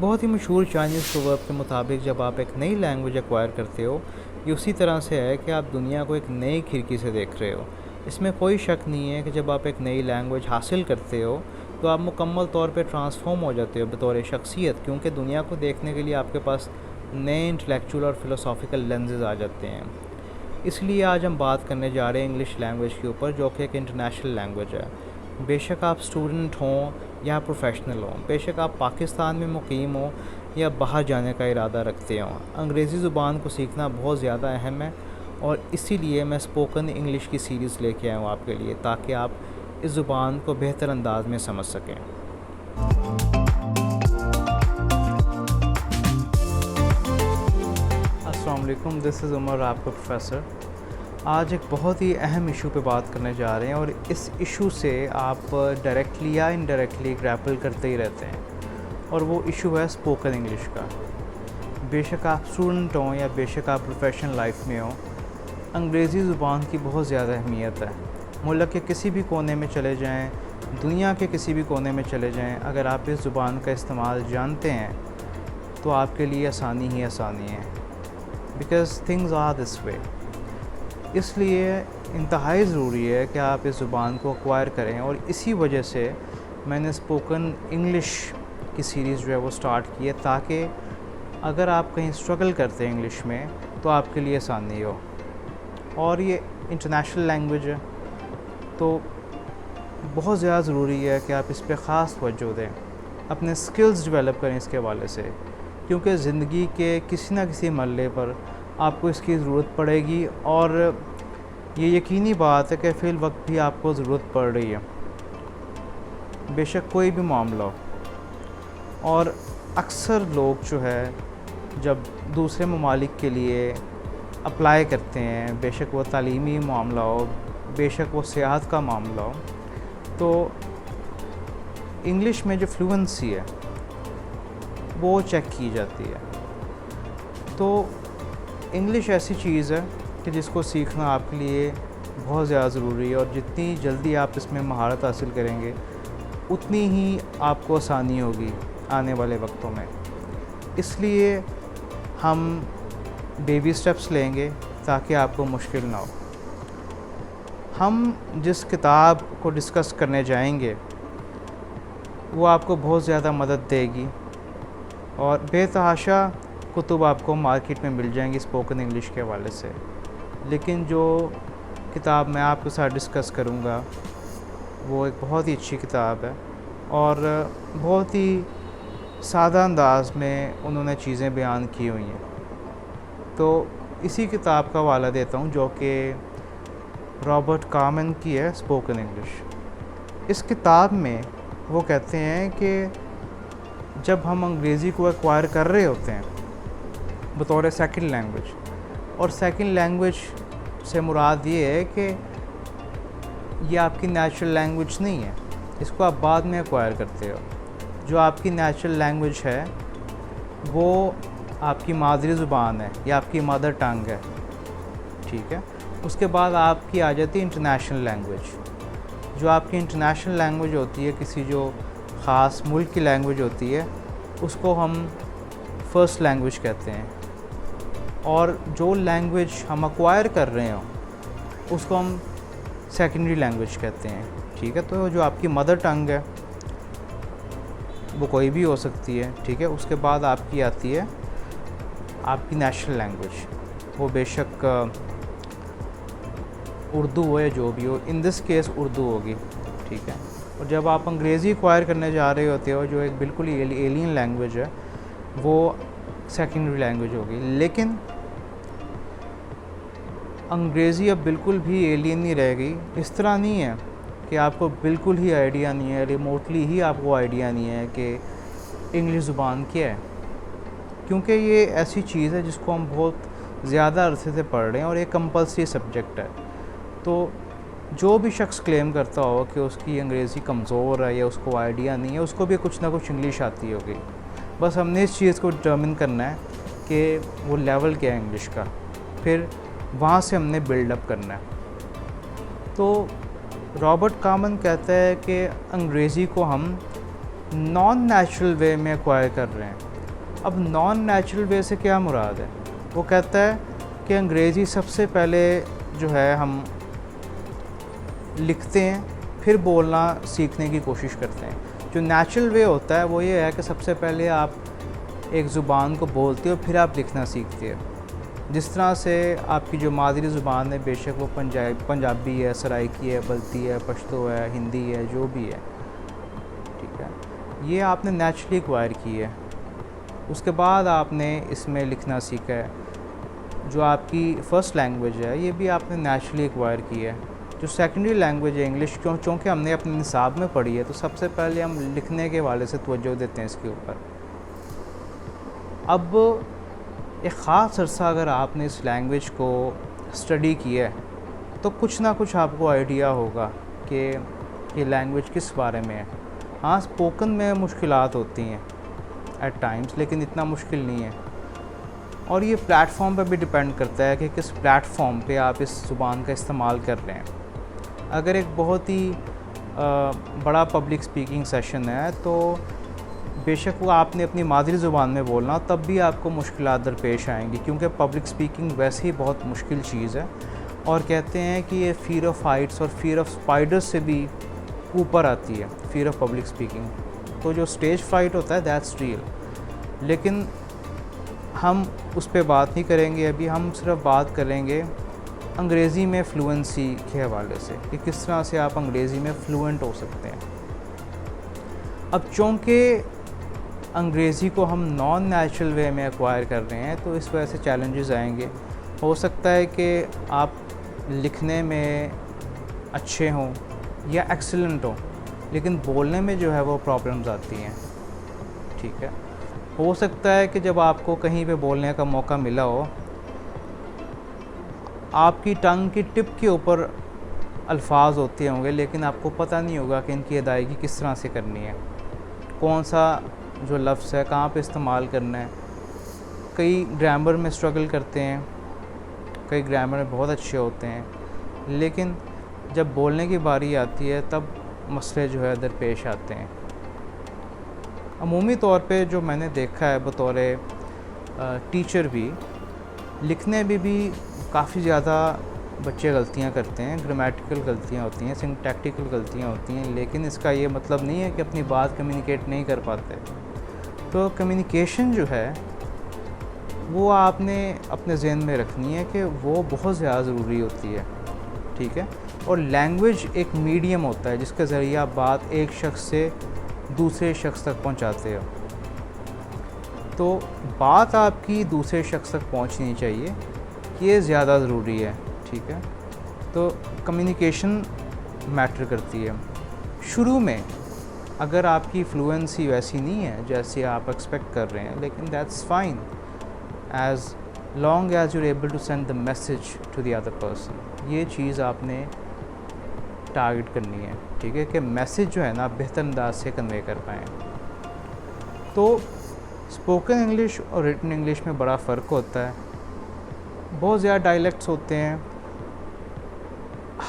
بہت ہی مشہور Chinese proverb کے مطابق جب آپ ایک نئی لینگویج ایکوائر کرتے ہو، یہ اسی طرح سے ہے کہ آپ دنیا کو ایک نئی کھڑکی سے دیکھ رہے ہو۔ اس میں کوئی شک نہیں ہے کہ جب آپ ایک نئی لینگویج حاصل کرتے ہو تو آپ مکمل طور پہ ٹرانسفارم ہو جاتے ہو بطور شخصیت، کیونکہ دنیا کو دیکھنے کے لیے آپ کے پاس نئے انٹلیکچول اور فلسافیکل لینزز آ جاتے ہیں۔ اس لیے آج ہم بات کرنے جا رہے ہیں انگلش لینگویج کے اوپر، جو کہ ایک انٹرنیشنل لینگویج ہے۔ بے شک آپ اسٹوڈنٹ ہوں یا پروفیشنل ہوں، بے شک آپ پاکستان میں مقیم ہوں یا باہر جانے کا ارادہ رکھتے ہوں، انگریزی زبان کو سیکھنا بہت زیادہ اہم ہے، اور اسی لیے میں اسپوکن انگلش کی سیریز لے کے آیا ہوں آپ کے لیے، تاکہ آپ اس زبان کو بہتر انداز میں سمجھ سکیں۔ السلام علیکم، دس از عمر، آپ کا پروفیسر۔ آج ایک بہت ہی اہم ایشو پہ بات کرنے جا رہے ہیں، اور اس ایشو سے آپ ڈائریکٹلی یا انڈائریکٹلی گریپل کرتے ہی رہتے ہیں، اور وہ ایشو ہے اسپوکن انگلش کا۔ بے شک آپ اسٹوڈنٹ ہوں یا بے شک آپ پروفیشنل لائف میں ہوں، انگریزی زبان کی بہت زیادہ اہمیت ہے۔ ملک کے کسی بھی کونے میں چلے جائیں، دنیا کے کسی بھی کونے میں چلے جائیں، اگر آپ اس زبان کا استعمال جانتے ہیں تو آپ کے لیے آسانی ہی آسانی ہے، بیکاز تھنگز آر دس وے۔ اس لیے انتہائی ضروری ہے کہ آپ اس زبان کو ایکوائر کریں، اور اسی وجہ سے میں نے اسپوکن انگلش کی سیریز جو ہے وہ سٹارٹ کی ہے، تاکہ اگر آپ کہیں اسٹرگل کرتے ہیں انگلش میں تو آپ کے لیے آسانی ہو۔ اور یہ انٹرنیشنل لینگویج ہے تو بہت زیادہ ضروری ہے کہ آپ اس پہ خاص توجہ دیں، اپنے سکلز ڈیولپ کریں اس کے حوالے سے، کیونکہ زندگی کے کسی نہ کسی مرحلے پر آپ کو اس کی ضرورت پڑے گی، اور یہ یقینی بات ہے کہ فی الوقت بھی آپ کو ضرورت پڑ رہی ہے، بے شک کوئی بھی معاملہ ہو۔ اور اکثر لوگ جو ہے جب دوسرے ممالک کے لیے اپلائی کرتے ہیں، بے شک وہ تعلیمی معاملہ ہو، بے شک وہ سیاحت کا معاملہ ہو، تو انگلش میں جو فلوئنسی ہے وہ چیک کی جاتی ہے۔ تو انگلش ایسی چیز ہے کہ جس کو سیکھنا آپ کے لیے بہت زیادہ ضروری ہے، اور جتنی جلدی آپ اس میں مہارت حاصل کریں گے اتنی ہی آپ کو آسانی ہوگی آنے والے وقتوں میں۔ اس لیے ہم بیبی سٹیپس لیں گے تاکہ آپ کو مشکل نہ ہو۔ ہم جس کتاب کو ڈسکس کرنے جائیں گے وہ آپ کو بہت زیادہ مدد دے گی، اور بے تحاشا کتب آپ کو مارکیٹ میں مل جائیں گی اسپوکن انگلش کے حوالے سے، لیکن جو کتاب میں آپ کے ساتھ ڈسکس کروں گا وہ ایک بہت ہی اچھی کتاب ہے، اور بہت ہی سادہ انداز میں انہوں نے چیزیں بیان کی ہوئی ہیں۔ تو اسی کتاب کا حوالہ دیتا ہوں، جو کہ رابرٹ کامن کی ہے، اسپوکن انگلش۔ اس کتاب میں وہ کہتے ہیں کہ جب ہم انگریزی کو ایکوائر کر رہے ہوتے ہیں بطور سیکنڈ لینگویج، اور سیکنڈ لینگویج سے مراد یہ ہے کہ یہ آپ کی نیچرل لینگویج نہیں ہے، اس کو آپ بعد میں ایکوائر کرتے ہو۔ جو آپ کی نیچرل لینگویج ہے وہ آپ کی مادری زبان ہے یا آپ کی مدر ٹنگ ہے، ٹھیک ہے۔ اس کے بعد آپ کی آ جاتی ہے انٹرنیشنل لینگویج۔ جو آپ کی انٹرنیشنل لینگویج ہوتی ہے، کسی جو خاص ملک کی لینگویج ہوتی ہے، اس کو ہم فرسٹ لینگویج کہتے ہیں، اور جو لینگویج ہم ایکوائر کر رہے ہوں اس کو ہم سیکنڈری لینگویج کہتے ہیں، ٹھیک ہے۔ تو جو آپ کی مدر ٹنگ ہے وہ کوئی بھی ہو سکتی ہے، ٹھیک ہے۔ اس کے بعد آپ کی آتی ہے آپ کی نیشنل لینگویج، وہ بے شک اردو ہو یا جو بھی ہو، ان دس کیس اردو ہوگی، ٹھیک ہے۔ اور جب آپ انگریزی ایکوائر کرنے جا رہے ہوتے ہو، جو ایک بالکل ہی ایلین لینگویج ہے، وہ سیکنڈری لینگویج ہوگی۔ لیکن انگریزی اب بالکل بھی ایلین نہیں رہے گی۔ اس طرح نہیں ہے کہ آپ کو بالکل ہی آئیڈیا نہیں ہے، ریموٹلی ہی آپ کو آئیڈیا نہیں ہے کہ انگلش زبان کیا ہے، کیونکہ یہ ایسی چیز ہے جس کو ہم بہت زیادہ عرصے سے پڑھ رہے ہیں، اور یہ کمپلسری سبجیکٹ ہے۔ تو جو بھی شخص کلیم کرتا ہو کہ اس کی انگریزی کمزور ہے یا اس کو آئیڈیا نہیں ہے، اس کو بھی کچھ نہ کچھ انگلش آتی ہوگی۔ بس ہم نے اس چیز کو ڈٹرمن کرنا ہے کہ وہ لیول کیا ہے انگلش کا، پھر وہاں سے ہم نے بلڈ اپ کرنا ہے۔ تو رابرٹ کامن کہتا ہے کہ انگریزی کو ہم نان نیچرل وے میں ایکوائر کر رہے ہیں۔ اب نان نیچرل وے سے کیا مراد ہے؟ وہ کہتا ہے کہ انگریزی سب سے پہلے جو ہے ہم لکھتے ہیں پھر بولنا سیکھنے کی کوشش کرتے ہیں. جو نیچرل وے ہوتا ہے وہ یہ ہے کہ سب سے پہلے آپ ایک زبان کو بولتے ہو پھر آپ لکھنا سیکھتے ہو. جس طرح سے آپ کی جو مادری زبان ہے بے شک وہ پنجابی ہے، سرائکی ہے، بلتی ہے، پشتو ہے، ہندی ہے، جو بھی ہے، ٹھیک ہے، یہ آپ نے نیچرلی ایکوائر کی ہے. اس کے بعد آپ نے اس میں لکھنا سیکھا ہے. جو آپ کی فرسٹ لینگویج ہے یہ بھی آپ نے نیچرلی ایکوائر کی ہے. جو سیکنڈری لینگویج ہے انگلش، چونکہ ہم نے اپنے نصاب میں پڑھی ہے تو سب سے پہلے ہم لکھنے کے حوالے سے توجہ دیتے ہیں اس کے اوپر. اب ایک خاص عرصہ اگر آپ نے اس لینگویج کو اسٹڈی کیا ہے تو کچھ نہ کچھ آپ کو آئیڈیا ہوگا کہ یہ لینگویج کس بارے میں ہے. ہاں اسپوکن میں مشکلات ہوتی ہیں ایٹ ٹائمز، لیکن اتنا مشکل نہیں ہے. اور یہ پلیٹ فارم پہ بھی ڈپینڈ کرتا ہے کہ کس پلیٹ فارم پہ آپ اس زبان کا استعمال کر رہے ہیں. اگر ایک بہت ہی بڑا پبلک اسپیکنگ سیشن ہے تو بے شک وہ آپ نے اپنی مادری زبان میں بولنا، تب بھی آپ کو مشکلات درپیش آئیں گی، کیونکہ پبلک اسپیکنگ ویسے ہی بہت مشکل چیز ہے. اور کہتے ہیں کہ یہ فیئر آف ہائٹس اور فیئر آف اسپائڈرز سے بھی اوپر آتی ہے، فیئر آف پبلک اسپیکنگ. تو جو اسٹیج فائٹ ہوتا ہے دیٹس ریئل، لیکن ہم اس پہ بات نہیں کریں گے ابھی. ہم صرف بات کریں گے انگریزی میں فلوئنسی کے حوالے سے کہ کس طرح سے آپ انگریزی میں فلوئنٹ ہو سکتے ہیں. اب چونکہ انگریزی کو ہم نان نیچرل وے میں ایکوائر کر رہے ہیں تو اس وجہ سے چیلنجز آئیں گے. ہو سکتا ہے کہ آپ لکھنے میں اچھے ہوں یا ایکسلنٹ ہوں، لیکن بولنے میں جو ہے وہ پرابلمز آتی ہیں، ٹھیک ہے. ہو سکتا ہے کہ جب آپ کو کہیں پہ بولنے کا موقع ملا ہو، آپ کی ٹنگ کی ٹپ کے اوپر الفاظ ہوتے ہوں گے لیکن آپ کو پتہ نہیں ہوگا کہ ان کی ادائیگی کس طرح سے کرنی ہے، کون سا جو لفظ ہے کہاں پہ استعمال کرنا ہے. کئی گرامر میں اسٹرگل کرتے ہیں، کئی گرامر میں بہت اچھے ہوتے ہیں، لیکن جب بولنے کی باری آتی ہے تب مسئلے جو ہے درپیش آتے ہیں. عمومی طور پہ جو میں نے دیکھا ہے بطور ٹیچر بھی، لکھنے میں بھی کافی زیادہ بچے غلطیاں کرتے ہیں. گرامیٹیکل غلطیاں ہوتی ہیں، سنٹیکٹیکل غلطیاں ہوتی ہیں، لیکن اس کا یہ مطلب نہیں ہے کہ اپنی بات کمیونیکیٹ نہیں کر پاتے. تو کمیونیکیشن جو ہے وہ آپ نے اپنے ذہن میں رکھنی ہے کہ وہ بہت زیادہ ضروری ہوتی ہے، ٹھیک ہے. اور لینگویج ایک میڈیم ہوتا ہے جس کے ذریعے آپ بات ایک شخص سے دوسرے شخص تک پہنچاتے ہو. تو بات آپ کی دوسرے شخص تک پہنچنی چاہیے، یہ زیادہ ضروری ہے، ٹھیک ہے. تو کمیونیکیشن میٹر کرتی ہے. شروع میں اگر آپ کی فلوئنسی ویسی نہیں ہے جیسے آپ ایکسپیکٹ کر رہے ہیں، لیکن that's fine as long as you able to send the message to the other person. یہ چیز آپ نے ٹارگٹ کرنی ہے، ٹھیک ہے، کہ میسیج جو ہے نا بہتر انداز سے کنوے کر پائیں. تو اسپوکن انگلش اور ریٹن انگلش میں بڑا فرق ہوتا ہے. بہت زیادہ ڈائلیکٹس ہوتے ہیں.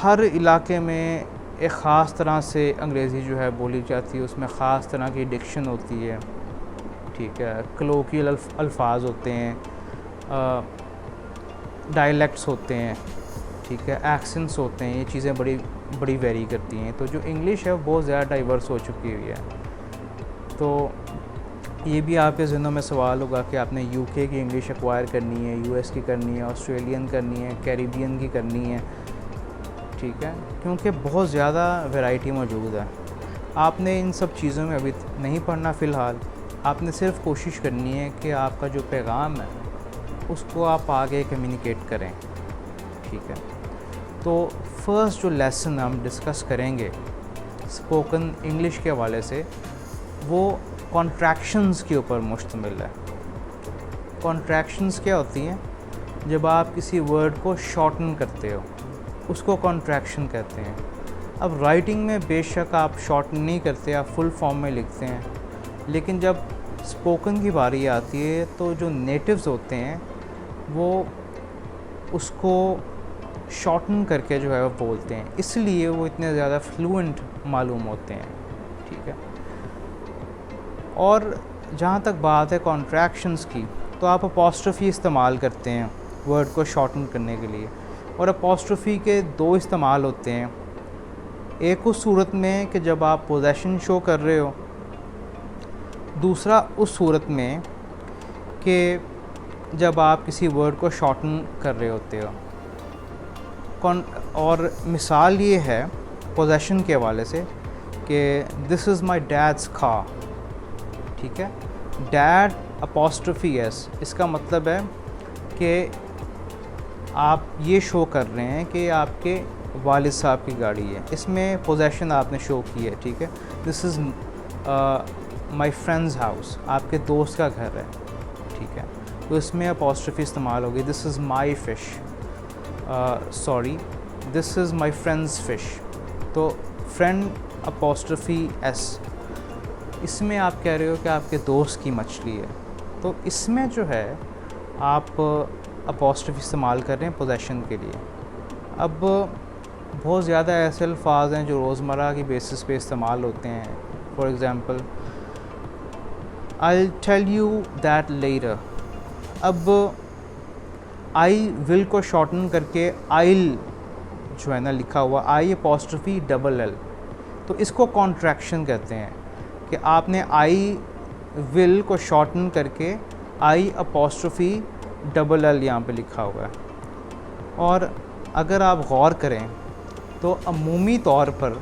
ہر علاقے میں ایک خاص طرح سے انگریزی جو ہے بولی جاتی ہے، اس میں خاص طرح کی ڈکشن ہوتی ہے، ٹھیک ہے. کلوکیل الفاظ ہوتے ہیں، ڈائلیکٹس ہوتے ہیں، ٹھیک ہے، ایکسنٹس ہوتے ہیں. یہ چیزیں بڑی ویری کرتی ہیں. تو جو انگلش ہے وہ بہت زیادہ ڈائیورس ہو چکی ہوئی ہے. تو یہ بھی آپ کے ذہنوں میں سوال ہوگا کہ آپ نے یو کے کی انگلش ایکوائر کرنی ہے، یو ایس کی کرنی ہے، آسٹریلین کرنی ہے، کیریبین کی کرنی ہے، ٹھیک ہے، کیونکہ بہت زیادہ ویرائٹی موجود ہے. آپ نے ان سب چیزوں میں ابھی نہیں پڑھنا فی الحال. آپ نے صرف کوشش کرنی ہے کہ آپ کا جو پیغام ہے اس کو آپ آگے کمیونیکیٹ کریں، ٹھیک ہے. تو فرسٹ جو لیسن ہم ڈسکس کریں گے اسپوکن انگلش کے حوالے سے وہ کانٹریکشنز کے اوپر مشتمل ہے. کانٹریکشنز کیا ہوتی ہیں؟ جب آپ کسی ورڈ کو شارٹن کرتے ہو اس کو کانٹریکشن کہتے ہیں. اب رائٹنگ میں بے شک آپ شارٹن نہیں کرتے، آپ فل فارم میں لکھتے ہیں، لیکن جب اسپوکن کی باری آتی ہے تو جو نیٹیوز ہوتے ہیں وہ اس کو شارٹن کر کے جو ہے وہ بولتے ہیں، اس لیے وہ اتنے زیادہ فلوئنٹ معلوم ہوتے ہیں، ٹھیک ہے. اور جہاں تک بات ہے کانٹریکشنز کی، تو آپ اپوسٹرفی استعمال کرتے ہیں ورڈ کو شارٹن کرنے کے لیے، اور اپوسٹرفی کے دو استعمال ہوتے ہیں. ایک اس صورت میں کہ جب آپ پوزیشن شو کر رہے ہو، دوسرا اس صورت میں کہ جب آپ کسی ورڈ کو شارٹن کر رہے ہوتے ہو. اور مثال یہ ہے پوزیشن کے حوالے سے کہ دس از مائی ڈیڈس کار. ٹھیک ہے، ڈیڈ اپوسٹرفی ایس، اس کا مطلب ہے کہ آپ یہ شو کر رہے ہیں کہ آپ کے والد صاحب کی گاڑی ہے. اس میں پوزیشن آپ نے شو کی ہے. ٹھیک ہے، دس از مائی فرینڈز ہاؤس، آپ کے دوست کا گھر ہے. ٹھیک ہے، تو اس میں اپوسٹرفی استعمال ہوگی. This is my fish, sorry this is my friend's fish. تو فرینڈ اپوسٹرفی ایس، اس میں آپ کہہ رہے ہو کہ آپ کے دوست کی مچھلی ہے. تو اس میں جو ہے آپ اپوسٹرفی استعمال کر رہے ہیں پوزیشن کے لیے. اب بہت زیادہ ایسے الفاظ ہیں جو روزمرہ کی بیسس پہ استعمال ہوتے ہیں. For example I'll tell you that later. اب آئی ول کو شارٹن کر کے آئل جو ہے نا لکھا ہوا، آئی اپوسٹرفی ڈبل ایل، تو اس کو کانٹریکشن کہتے ہیں کہ آپ نے آئی ول کو شارٹن کر کے آئی اپوسٹرفی ڈبل ایل یہاں پہ لکھا ہوا ہے. اور اگر آپ غور کریں تو عمومی طور پر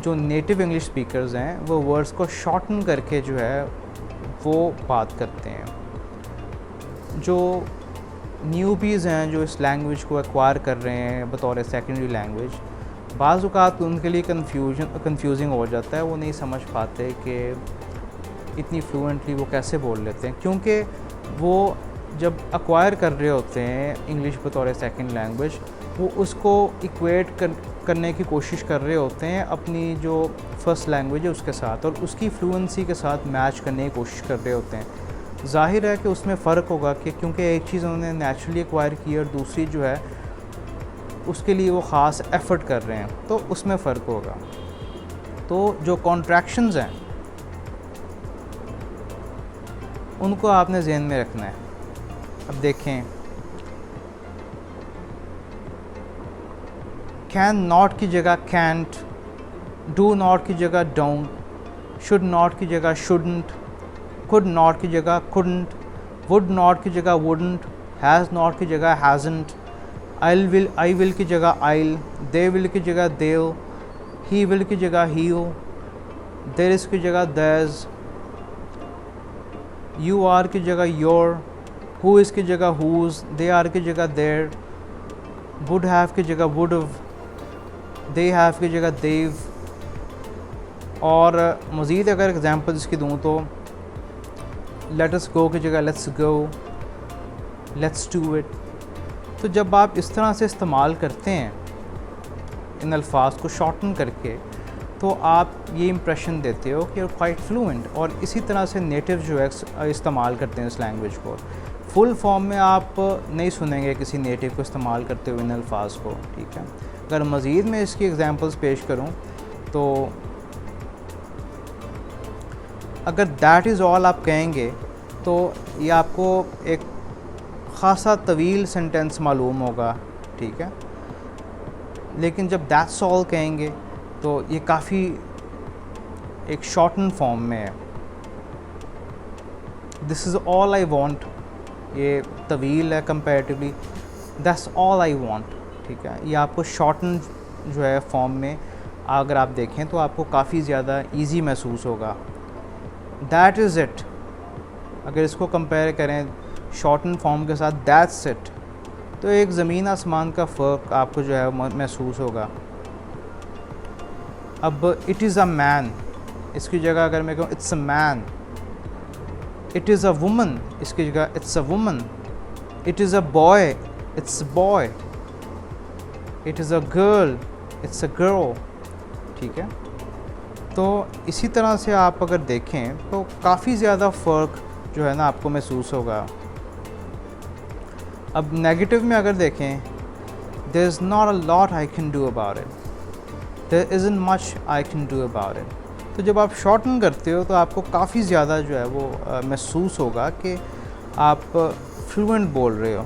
جو نیٹو انگلش اسپیکرز ہیں وہ ورڈز کو شارٹن کر کے جو ہے وہ بات کرتے ہیں. جو نیوبیز ہیں جو اس لینگویج کو ایکوائر کر رہے ہیں بطور سیکنڈری لینگویج، بعض اوقات ان کے لیے کنفیوزنگ ہو جاتا ہے. وہ نہیں سمجھ پاتے کہ اتنی فلوئنٹلی وہ کیسے بول لیتے ہیں، کیونکہ وہ جب ایکوائر کر رہے ہوتے ہیں انگلش بطور سیکنڈ لینگویج، وہ اس کو ایکویٹ کرنے کی کوشش کر رہے ہوتے ہیں اپنی جو فرسٹ لینگویج ہے اس کے ساتھ، اور اس کی فلوئنسی کے ساتھ میچ کرنے کی کوشش کر رہے ہوتے ہیں. ظاہر ہے کہ اس میں فرق ہوگا کہ کیونکہ ایک چیز انہوں نے نیچرلی ایکوائر کی اور دوسری جو ہے اس کے لیے وہ خاص ایفرٹ کر رہے ہیں، تو اس میں فرق ہوگا. تو جو کانٹریکشنز ہیں ان کو آپ نے ذہن میں رکھنا ہے. اب دیکھیں، کین ناٹ کی جگہ کینٹ، ڈو ناٹ کی جگہ ڈونٹ، شوڈ ناٹ کی جگہ شوڈنٹ، could not کی جگہ couldn't، would not کی جگہ wouldn't، has not کی جگہ hasn't، I will کی جگہ I'll، they will کی جگہ they'll، he will کی جگہ he'll، there is کی جگہ there's، you are کی جگہ your، who is کی جگہ whose، they are کی جگہ their، would have کی جگہ would have، they have کی جگہ they've. اور مزید اگر ایگزامپلس کی دوں تو لیٹ اس گو کی جگہ let's go, let's do it. تو جب آپ اس طرح سے استعمال کرتے ہیں ان الفاظ کو شارٹن کر کے، تو آپ یہ امپریشن دیتے ہو کہ کوائٹ فلوئنٹ. اور اسی طرح سے نیٹو جو ہے استعمال کرتے ہیں اس لینگویج کو. فل فارم میں آپ نہیں سنیں گے کسی نیٹو کو استعمال کرتے ہوئے ان الفاظ کو. ٹھیک ہے، اگر مزید میں اس کی ایگزامپلس پیش کروں تو اگر دیٹ از آل آپ کہیں گے تو یہ آپ کو ایک خاصا طویل سینٹینس معلوم ہوگا. ٹھیک ہے، لیکن جب دیٹس آل کہیں گے تو یہ کافی ایک شارٹن فارم میں ہے. دس از آل آئی وانٹ، یہ طویل ہے comparatively. That's all I want. ٹھیک ہے، یہ آپ کو شارٹن جو ہے فارم میں اگر آپ دیکھیں تو آپ کو کافی زیادہ ایزی محسوس ہوگا. دیٹ از اٹ اگر اس کو کمپیئر کریں شارٹن فارم کے ساتھ دیٹس اٹ، تو ایک زمین آسمان کا فرق آپ کو جو ہے محسوس ہوگا. اب اٹ از اے مین، اس کی جگہ اگر میں کہوں it's a man. It is a woman, اس کی جگہ it's a woman. It is a boy, it's a boy. It is a girl, it's a girl. ٹھیک ہے، تو اسی طرح سے آپ اگر دیکھیں تو کافی زیادہ فرق جو ہے نا آپ کو محسوس ہوگا. اب نیگیٹو میں اگر دیکھیں، there is not a lot I can do about it. There isn't much I can do about it. تو جب آپ شارٹن کرتے ہو تو آپ کو کافی زیادہ جو ہے وہ محسوس ہوگا کہ آپ فلوئنٹ بول رہے ہو.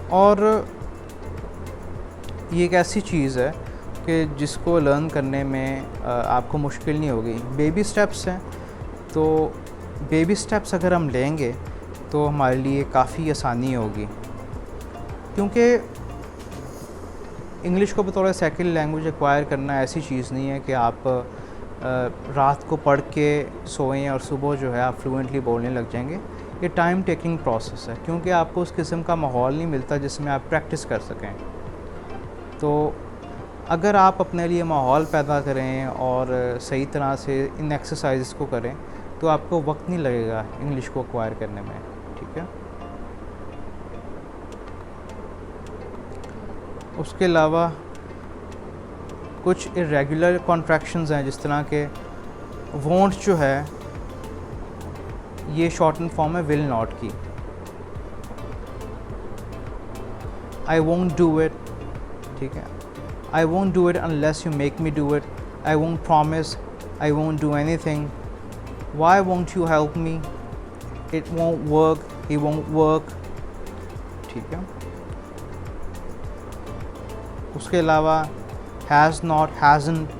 اور یہ ایک ایسی چیز ہے کہ جس کو لرن کرنے میں آپ کو مشکل نہیں ہوگی. بیبی سٹیپس ہیں، تو بیبی سٹیپس اگر ہم لیں گے تو ہمارے لیے کافی آسانی ہوگی، کیونکہ انگلش کو بطور سیکنڈ لینگویج ایکوائر کرنا ایسی چیز نہیں ہے کہ آپ رات کو پڑھ کے سوئیں اور صبح جو ہے آپ فلوئنٹلی بولنے لگ جائیں گے. یہ ٹائم ٹیکنگ پروسیس ہے، کیونکہ آپ کو اس قسم کا ماحول نہیں ملتا جس میں آپ پریکٹس کر سکیں. تو اگر آپ اپنے لیے ماحول پیدا کریں اور صحیح طرح سے ان ایکسرسائزز کو کریں تو آپ کو وقت نہیں لگے گا انگلش کو ایکوائر کرنے میں. ٹھیک ہے. اس کے علاوہ کچھ irregular contractions ہیں، جس طرح کہ won't جو ہے یہ شارٹن فارم ہے will not کی. I won't do it. ٹھیک ہے. I won't do it unless you make me do it. I won't promise. I won't do anything. Why won't you help me? It won't work. It won't work. ٹھیک ہے. اس کے علاوہ has not, hasn't,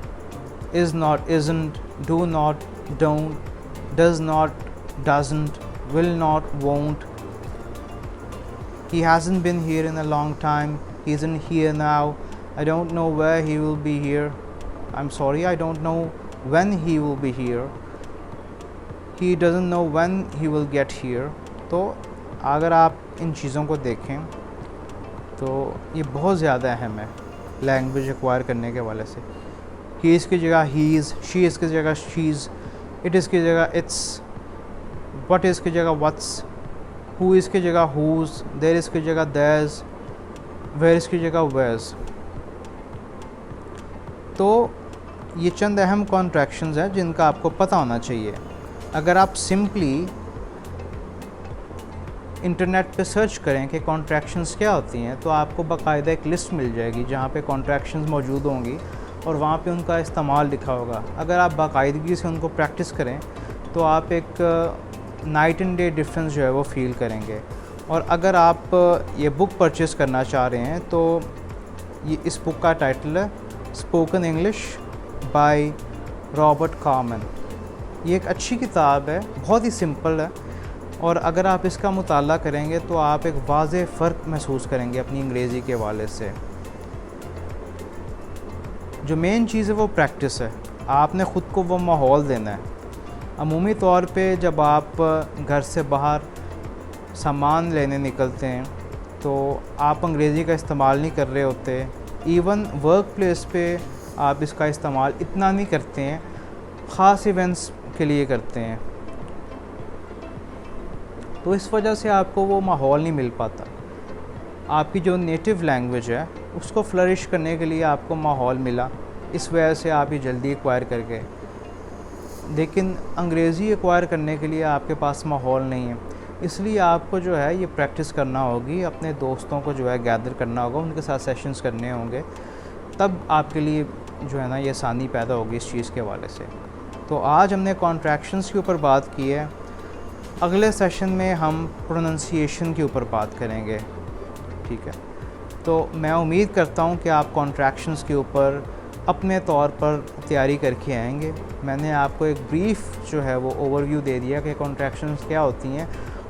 is not, isn't, do not, don't, does not, doesn't, will not, won't. He hasn't been here in a long time. He isn't here now. I don't know where he will be here. I'm sorry, I don't know when he will be here. He doesn't know when he will get here. تو اگر آپ ان چیزوں کو دیکھیں تو یہ بہت زیادہ اہم ہے لینگویج ایکوائر کرنے کے حوالے سے. ہی از کی جگہ ہی از، شی از کی جگہ شیز، اٹ از کی جگہ اٹس، وٹ از کی جگہ وٹس، ہو از کی جگہ ہوز، دیر از کی جگہ دیرز، ویئر از کی جگہ ویئرز. تو یہ چند اہم کانٹریکشنز ہیں جن کا آپ کو پتہ ہونا چاہیے. اگر آپ سمپلی انٹرنیٹ پہ سرچ کریں کہ کانٹریکشنز کیا ہوتی ہیں تو آپ کو باقاعدہ ایک لسٹ مل جائے گی جہاں پہ کانٹریکشنز موجود ہوں گی اور وہاں پہ ان کا استعمال لکھا ہوگا. اگر آپ باقاعدگی سے ان کو پریکٹس کریں تو آپ ایک نائٹ اینڈ ڈے ڈفرینس جو ہے وہ فیل کریں گے. اور اگر آپ یہ بک پرچیز کرنا چاہ رہے ہیں تو یہ اس بک کا ٹائٹل ہے اسپوکن انگلش بائی رابرٹ کارمن. یہ ایک اچھی کتاب ہے، بہت ہی سمپل ہے، اور اگر آپ اس کا مطالعہ کریں گے تو آپ ایک واضح فرق محسوس کریں گے اپنی انگریزی کے حوالے سے. جو مین چیز ہے وہ پریکٹس ہے. آپ نے خود کو وہ ماحول دینا ہے. عمومی طور پہ جب آپ گھر سے باہر سامان لینے نکلتے ہیں تو آپ انگریزی کا استعمال نہیں کر رہے ہوتے. ایون ورک پلیس پہ آپ اس کا استعمال اتنا نہیں کرتے ہیں، خاص ایونٹس کے لیے کرتے ہیں. تو اس وجہ سے آپ کو وہ ماحول نہیں مل پاتا. آپ کی جو نیٹو لینگویج ہے اس کو فلرش کرنے کے لیے آپ کو ماحول ملا، اس وجہ سے آپ یہ جلدی ایکوائر کر گئے. لیکن انگریزی ایکوائر کرنے کے لیے آپ کے پاس ماحول نہیں ہے، اس لیے آپ کو جو ہے یہ پریکٹس کرنا ہوگی. اپنے دوستوں کو جو ہے گیدر کرنا ہوگا، ان کے ساتھ سیشنز کرنے ہوں گے، تب آپ کے لیے جو ہے نا یہ آسانی پیدا ہوگی اس چیز کے حوالے سے. تو آج ہم نے کانٹریکشنز کے اوپر بات کی ہے. اگلے سیشن میں ہم پروننسیشن کے اوپر بات کریں گے. ٹھیک ہے. تو میں امید کرتا ہوں کہ آپ کانٹریکشنز کے اوپر اپنے طور پر تیاری کر کے آئیں گے. میں نے آپ کو ایک بریف جو ہے وہ اوور ویو دے دیا کہ کانٹریکشنز کیا ہوتی ہیں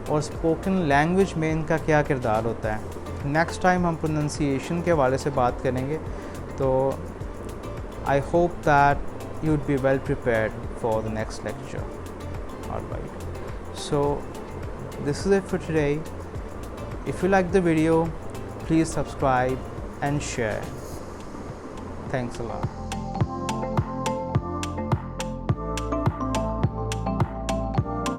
اور اسپوکن لینگویج میں ان کا کیا کردار ہوتا ہے. نیکسٹ ٹائم ہم پروننسیشن کے حوالے سے بات کریں گے. تو I hope that you would be well prepared for the next lecture. Alright. So this is it for today. If you like the video, please subscribe and share. Thanks a lot.